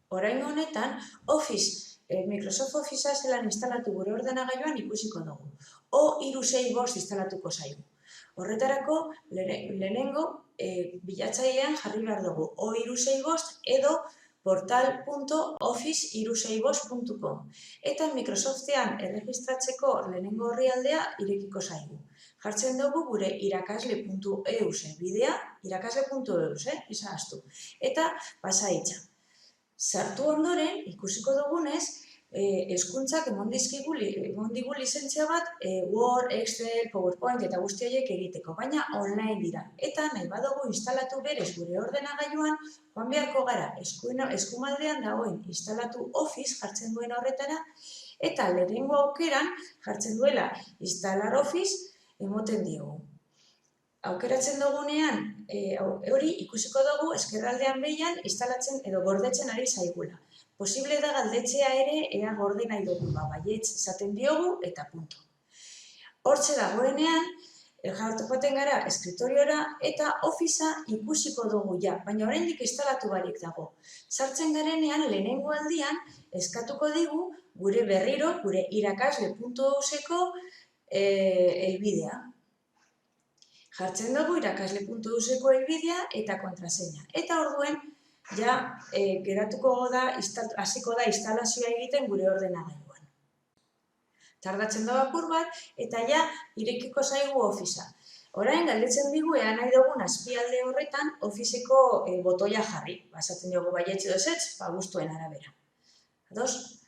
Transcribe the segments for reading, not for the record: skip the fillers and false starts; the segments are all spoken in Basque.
Oraingo honetan, Microsoft Officea zelan instalatu gure ordenagailuan ikusiko dugu. O365 instalatuko zaigu. Horretarako, lehenengo bilatzailean jarri behar dugu O365 edo portal.office365.com eta Microsoftean erregistratzeko lehenengo orrialdea irekiko zaigu. Jartzen dugu gure irakasle.eus bidea, irakasle.eus, izahaztu, eta pasaitza. Sartu ondoren, ikusiko dugunez, hezkuntzak emon digu lizentzia bat Word, Excel, PowerPoint eta guzti horiek egiteko, baina online dira. Eta nahi badugu instalatu berez gure ordenagailuan, joan beharko gara eskumaldean dagoen instalatu Office jartzen duen horretara, eta lehenengo aukeran jartzen duela instalar Office emoten diogu. Aukeratzen dugunean, hori ikusiko dugu eskerraldean behian instalatzen edo gordetzen ari zaigula. Posible da galdetzea ere ea gorde nahi dugu, baietz esaten diogu eta punto. Hortxe dagoenean, joaten gara eskriptoriora eta Officea ikusiko dugu ja, baina oraindik instalatu barik dago. Sartzen garenean lehenengo aldian eskatuko digu gure berriro, gure irakasle.euseko helbidea. Jartzen dugu irakasle.euseko helbidea eta kontraseina. Eta orduen, ja, hasiko da instalazioa egiten gure ordenagailuan. Tardatzen da apur bat, eta ja, irekiko zaigu Officea. Orain, galdetzen digu, ea nahi dugun azpialde horretan Officeko botoia jarri. Esaten dugu baietz edo ezetz, gustuen arabera. Ados?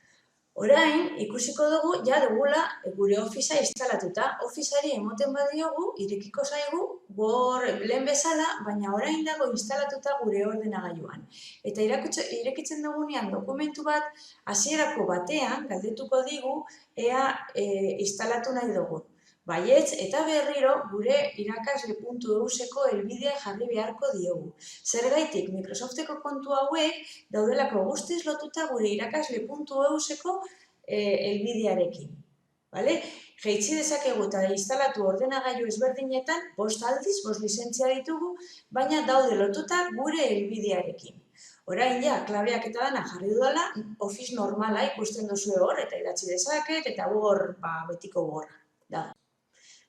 Orain, ikusiko dugu, ja dugula gure Officea instalatuta. Officeari emoten badiogu, irekiko zaigu, lehen bezala, baina orain dago instalatuta gure ordenagailuan. Eta irekitzen dugunean dokumentu bat, hasierako batean, galdetuko digu, ea instalatu nahi dugu. Baietz eta berriro gure irakasle.euseko helbidea jarri beharko diogu. Zergaitik, Microsofteko kontu hauek daudelako guztiz lotuta gure irakasle.euseko helbidearekin. Jaitsi dezakegu eta instalatu ordenagailu ezberdinetan, 5 aldiz, 5 lizentzia ditugu, baina daude lotuta gure helbidearekin. Orain ja, klabeak eta dana jarri dudala, Office normala ikusten duzu hor, eta idatzi dezaket, eta hor betiko gorra.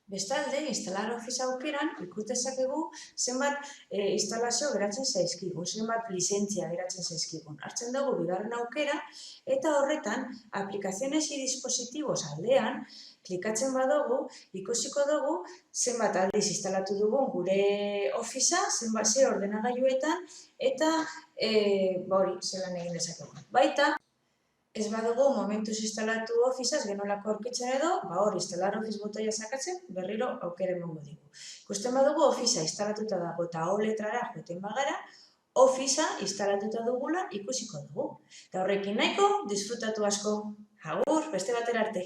Bestalde, instalar Office aukeran ikus dezakegu zenbat instalazio geratzen zaizkigun, zenbat lizentzia geratzen zaizkigun. Hartzen dugu bigarren aukera eta horretan aplikaziones y dispositivos aldean klikatzen badugu, ikusiko dugu zenbat aldiz instalatu dugun gure Officea, zenbat ze ordenagailuetan eta hori zelan egin dezakegu. Baita, ez badugu momentuz instalatu Officeaz genolako aurkitzen edo, hor instalar Office botoia sakatzen, berriro aukera emango digu. Ikusten badugu Officea instalatuta dago eta O letrara joeten bagara, Officea instalatuta dugula ikusiko dugu. Eta horrekin nahiko, disfrutatu asko. Agur, beste batera arte.